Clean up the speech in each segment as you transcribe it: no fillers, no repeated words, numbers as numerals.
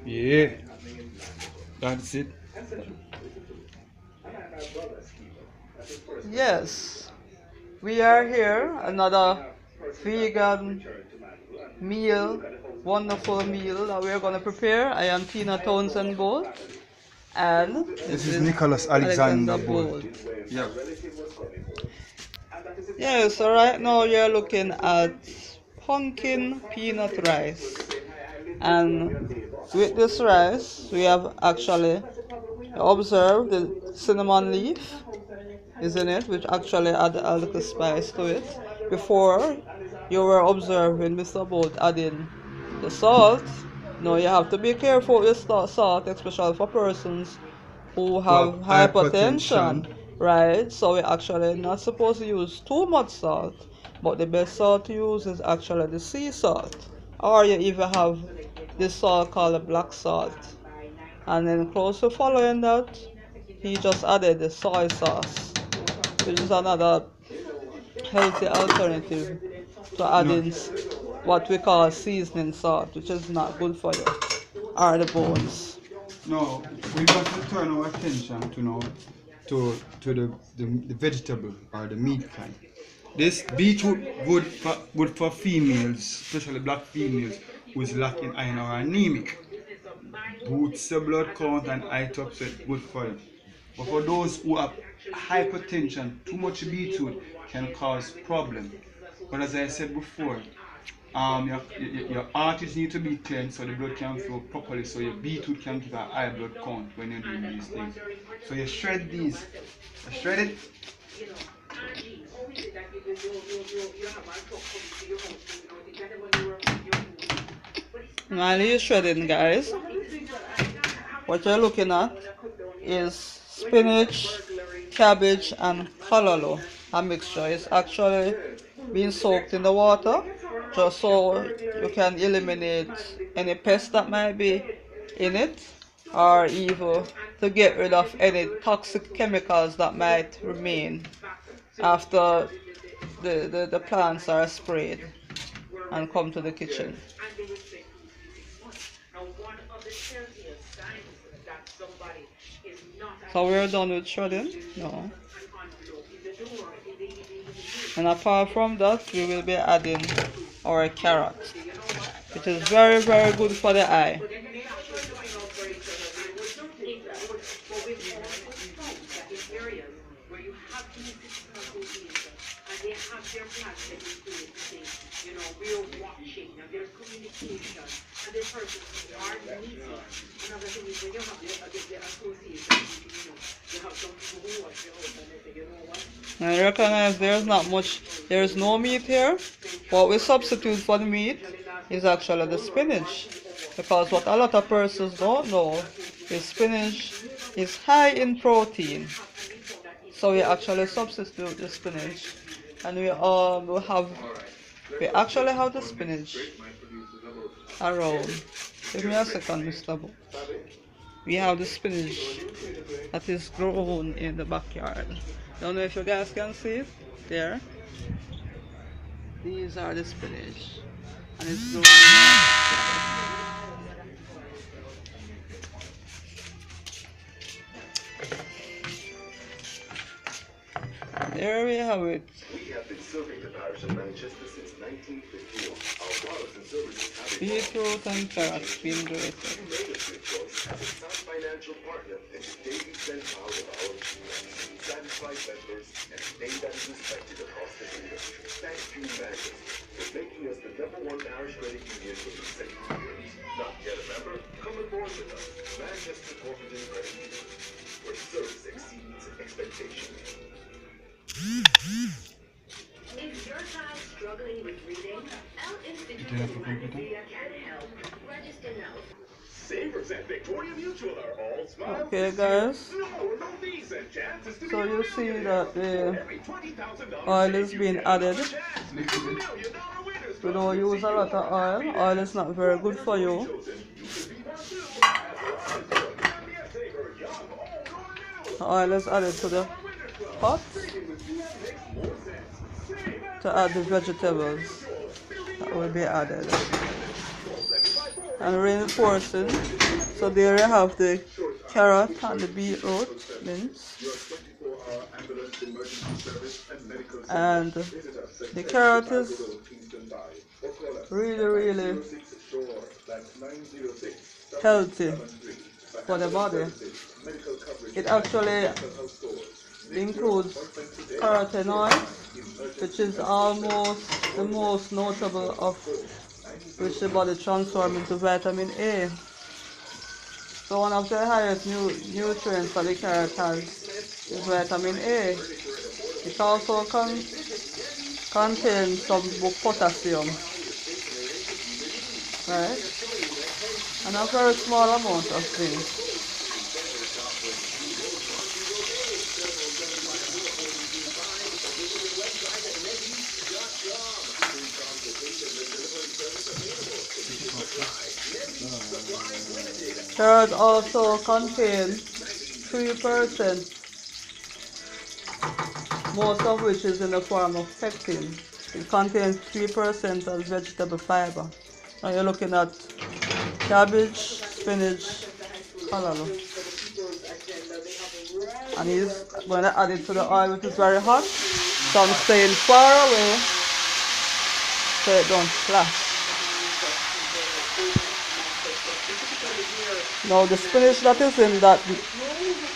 Yeah, that's it. Yes, we are here. Another vegan meal, wonderful meal that we're going to prepare. I am Tina Townsend Bolt, and This this is is Nicholas Alexander Alexander Bolt. Bolt. Yeah. Yeah, so right now you're looking at pumpkin peanut rice. And with this rice, we have actually observed the cinnamon leaf is in it, which actually add a little spice to it. Before, you were observing Mr. Bolt adding the salt. Now you have to be careful with salt, especially for persons who To have have hypertension, hypertension. right? So we're actually not supposed to use too much salt, but the best salt to use is actually the sea salt. Or you even have this salt called the black salt. And then closely following that, he just added the soy sauce, which is another healthy alternative to No, adding what we call seasoning salt, which is not good for you or the bones. no, we got to turn our attention to now to the vegetable or the meat kind. This beetroot good for females, especially black females who's lacking iron or anemic. Boosts the blood count and eye top, so it's good for you. But for those who have hypertension, too much beetroot can cause problem. But as I said before, your arteries need to be cleansed so the blood can flow properly, so your beetroot can give a high blood count when you're doing these things. So you shred these. You shred it. While you're shredding, guys, what you're looking at is spinach, cabbage, and callaloo. A mixture. It's actually being soaked in the water just so you can eliminate any pests that might be in it, or even to get rid of any toxic chemicals that might remain after the plants are sprayed and come to the kitchen. So we're done with shredding? No. And apart from that, we will be adding our carrot, which is very, very good for the eye. I recognize there's no meat here. What we substitute for the meat is actually the spinach. Because what a lot of persons don't know is spinach is high in protein. So we actually substitute the spinach. And we actually have the spinach around. Give me a second, Mr. Bo. We have the spinach that is grown in the backyard. Don't know if you guys can see it there. These are the spinach, and it's grown in the backyard. There we have it. We have been serving the parish of Manchester since 1951. Our products and services have beetroot and carrots being grated. As a sound financial partner in the daily send out of our satisfied members and a name that is respected across the kingdom. Thank you, Manchester, for making us the #1 parish credit union for the same years. Not yet a member? Come aboard with us. Manchester Cooperative Credit Union, where service exceeds expectations. Is your child struggling with reading? L Institute of Media can help. Register now. Savers at Victoria Mutual are all smiles. Okay, guys. So you see that the oil is being added. We don't use a lot of oil. Oil is not very good for you. Oil is added to the pot to add the vegetables that will be added. and reinforcing. So there you have the carrot and the beetroot mince. And the carrot is really healthy for the body. It actually includes carotenoids, which is almost the most notable of which the body transforms into vitamin A. So one of the highest nutrients that the carrot has is vitamin A. It also contains some potassium, right? And a very small amount of zinc. Carrot also contains 3%, most of which is in the form of pectin. It contains 3% of vegetable fiber. Now you're looking at cabbage, spinach, callaloo. And he's going to add it to the oil, which is very hot. So I'm staying far away so it don't splash. Now the spinach that is in that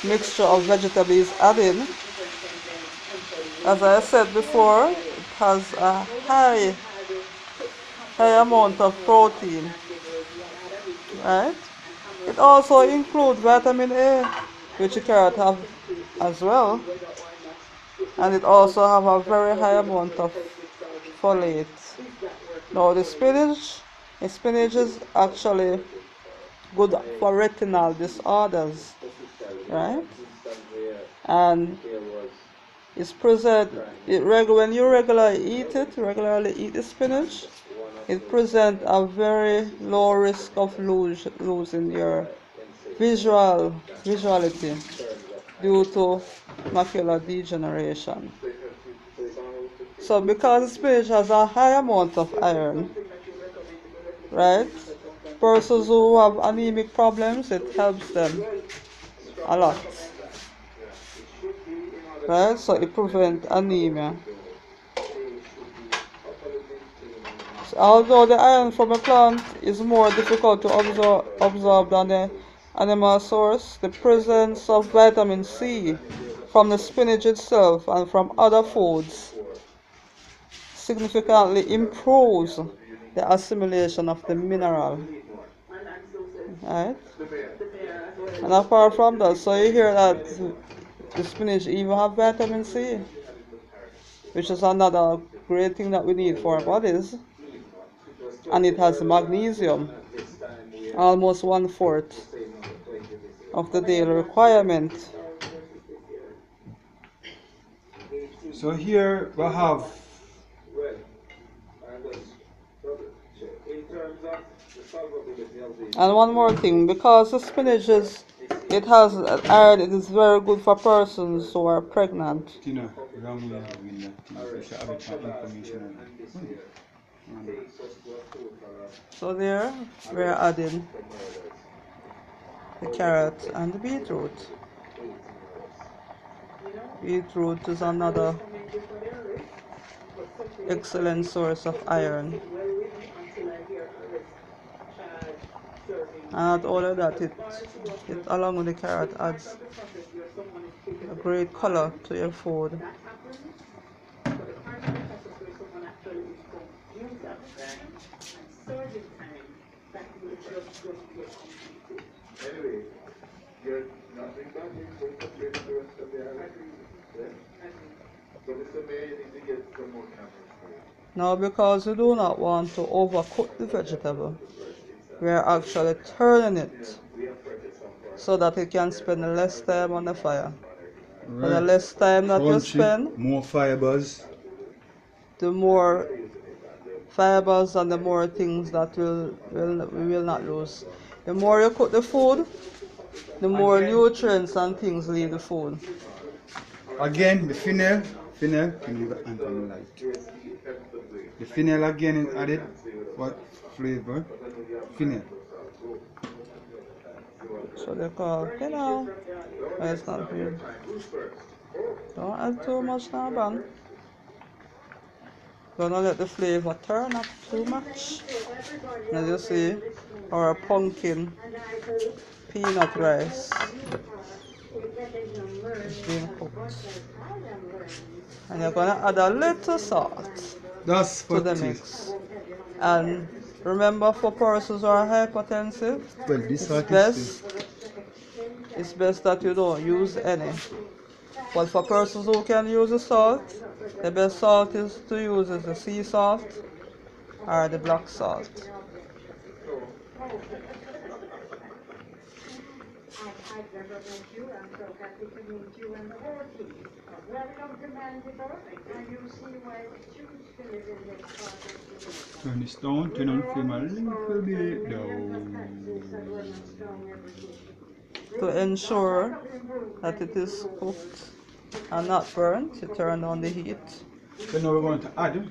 mixture of vegetables added, as I said before, it has a high amount of protein, right? It also includes vitamin A, which the carrot have as well, and it also have a very high amount of folate. Now the spinach is actually good for retinal disorders, right? And it's present when you regularly eat the spinach, it presents a very low risk of losing your visuality due to macular degeneration. So because spinach has a high amount of iron, right? Persons who have anemic problems, it helps them a lot, right? So it prevents anemia. So although the iron from a plant is more difficult to absorb than the animal source, the presence of vitamin C from the spinach itself and from other foods significantly improves the assimilation of the mineral, right? And apart from that, so you hear that the spinach even have vitamin C, which is another great thing that we need for our bodies. And it has magnesium, almost 1/4 of the daily requirement. So here we have and one more thing, because the spinach it has iron, it is very good for persons who are pregnant. So there we're adding the carrot and the beetroot. Beetroot is another excellent source of iron. And not only that, it along with the carrot adds a great color to your food. Now, because we do not want to overcook the vegetable, we are actually turning it so that it can spend less time on the fire. Right. And the less time that you spend, more fibers. The more fibers and the more things that we will not lose. The more you cook the food, the more nutrients and things leave the food. Again, the fennel, the fennel again is added. What flavor? Fennel. That's what they call, you know, when it's not good. Don't add too much now, man. Don't let the flavor turn up too much. As you see, our pumpkin peanut rice is being cooked. And you're gonna add a little salt That's to for the taste. mix. And remember, for persons who are hypertensive, Well, this it's salt is best that you don't use any. But for persons who can use the salt, the best salt is to use is the sea salt or the black salt. turn this down, turn on the flame a little bit down. To ensure that it is cooked and not burnt, you turn on the heat. So now we're going to add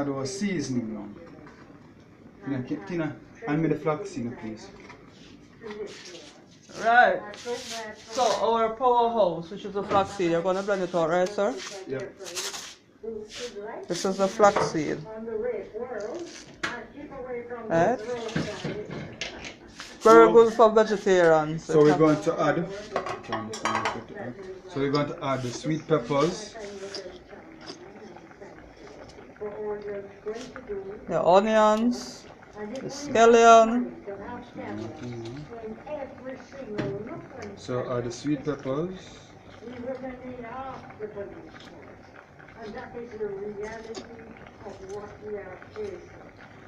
our seasoning now. Tina, hand me the flaxseed, please. Right. So our powerhouse, which is the flaxseed, you're going to blend it out, right, sir? Yep. This is the flaxseed. Right? Very good for vegetarians. So we're going to add. So we're going to add the sweet peppers, the onions, the scallion. So add the sweet peppers.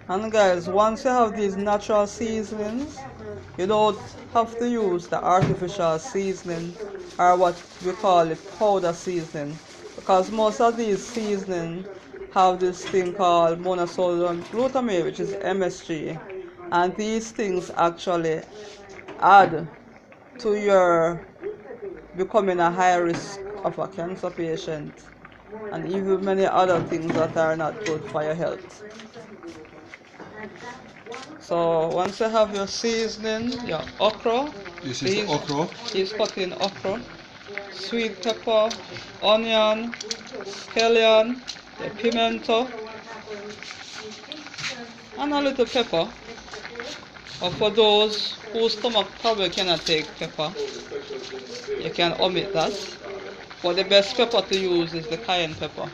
And guys, once you have these natural seasonings, you don't have to use the artificial seasoning or what we call it powder seasoning, because most of these seasonings have this thing called monosodium glutamate, which is MSG, and these things actually add to your becoming a high risk of a cancer patient and even many other things that are not good for your health. So once you have your seasoning, your okra, This is the okra. he's cutting okra, sweet pepper, onion, scallion, the pimento, and a little pepper. Or for those whose stomach probably cannot take pepper, you can omit that. But the best pepper to use is the cayenne pepper.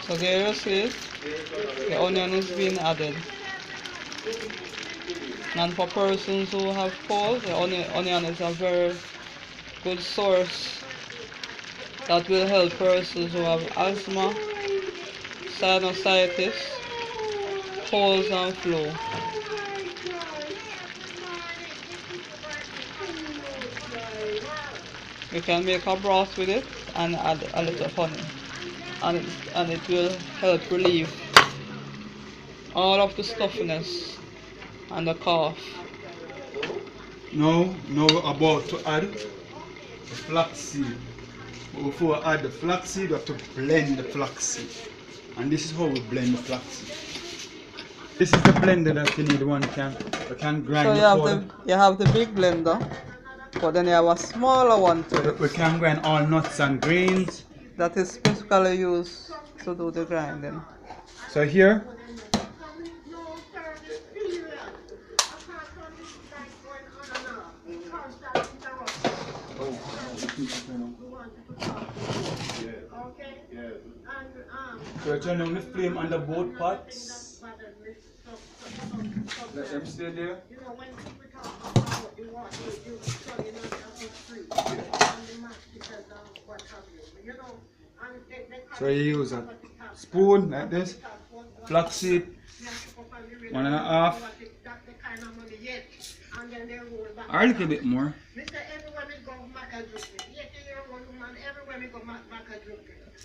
So there you see, the onion is being added. And for persons who have cold, the onion is a very good source that will help persons who have asthma, sinusitis, colds and flu. You can make a broth with it and add a little honey, and it will help relieve all of the stuffiness and the cough. Now we're about to add the flaxseed. But before I add the flaxseed, we have to blend the flaxseed. And this is how we blend the flaxseed. This is the blender that you need. One can grind So you have the big blender, but then you have a smaller one too. We can grind all nuts and grains. That is specifically used to do the grinding. So here, So turn on the flame on the both pots. Let them stay there. So you use a spoon like this, flaxseed, 1.5, or a little bit more.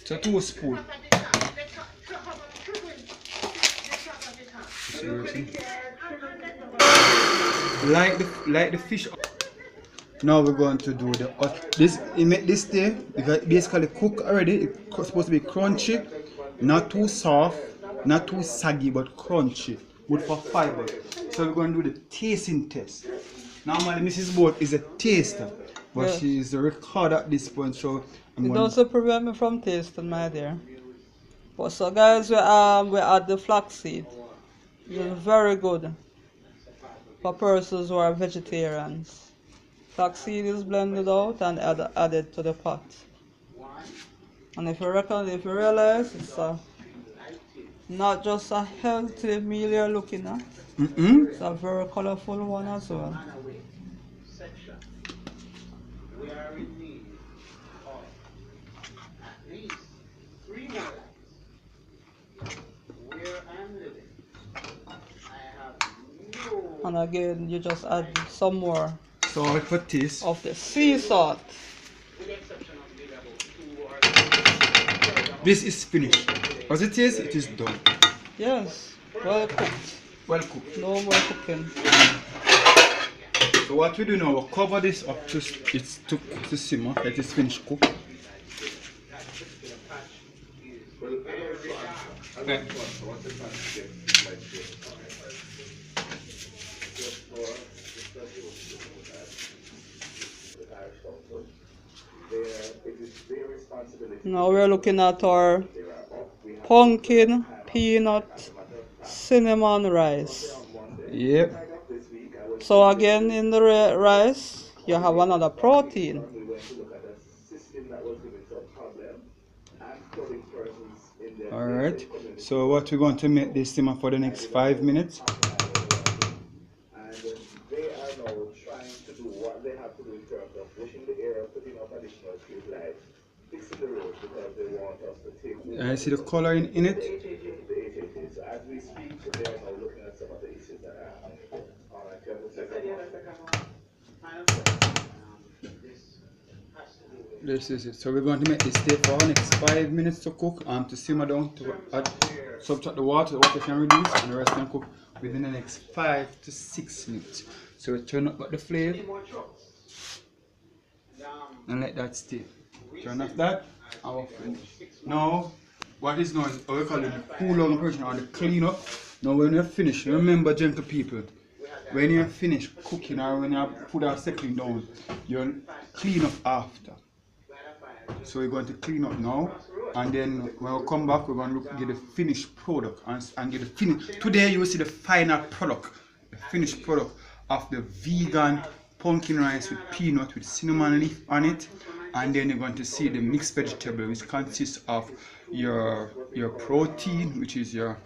So 2 spoons. Like the fish. Now we're going to do the this. You make this thing because basically cook already. It's supposed to be crunchy, not too soft, not too saggy, but crunchy, good for fiber. So we're going to do the tasting test. Normally Mrs. Boulths is a taster, but Yes. she is a recorder at this point. So It doesn't prevent me from tasting, my dear. But so guys, we add the flaxseed. It's very good for persons who are vegetarians. Flaxseed is blended out and added to the pot. And if you realize, it's not just a healthy meal you're looking at. It's a very colorful one as well. And again, you just add some more salt for taste of the sea salt. This is finished. As it is, it is done. Yes, well cooked. Well cooked. No more cooking. So what we do now, we'll cover this up to simmer. Let it finish cook. Okay. Now we're looking at our pumpkin, peanut, cinnamon rice. Yep. So again, in the rice, you have another protein. Alright, so what we're going to make this simmer for the next 5 minutes. I see the color in it. This is it. So we're going to make this stay for the next 5 minutes to cook, to simmer down, to subtract the water can reduce, and the rest can cook within the next 5 to 6 minutes. So we turn up the flame and let that stay. Turn off that, our finish. Now, what is now is what we call it the cool down operation or the clean up. Now when you're finished, remember gentle people, when you're finished cooking or when you put our settling down, you'll clean up after. So we're going to clean up now, and then when we come back, we're going to look at the finished product and get the finish. Today you will see the final product, the finished product of the vegan pumpkin rice with peanut with cinnamon leaf on it, and then you're going to see the mixed vegetable, which consists of your protein, which is your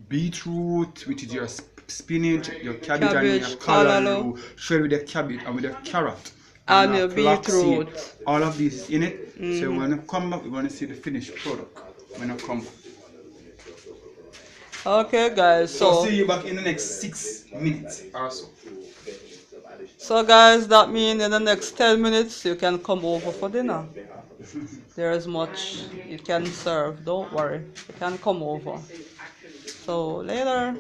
beetroot, which is your spinach, your cabbage and your callaloo, shelled with the cabbage and with the carrot. And your beetroot. All of this in it. So when you come back, we're going to see the finished product. When I come back. Okay, guys. So see you back in the next 6 minutes or so. So guys, that means in the next 10 minutes you can come over for dinner. There is much you can serve. Don't worry. You can come over. So later.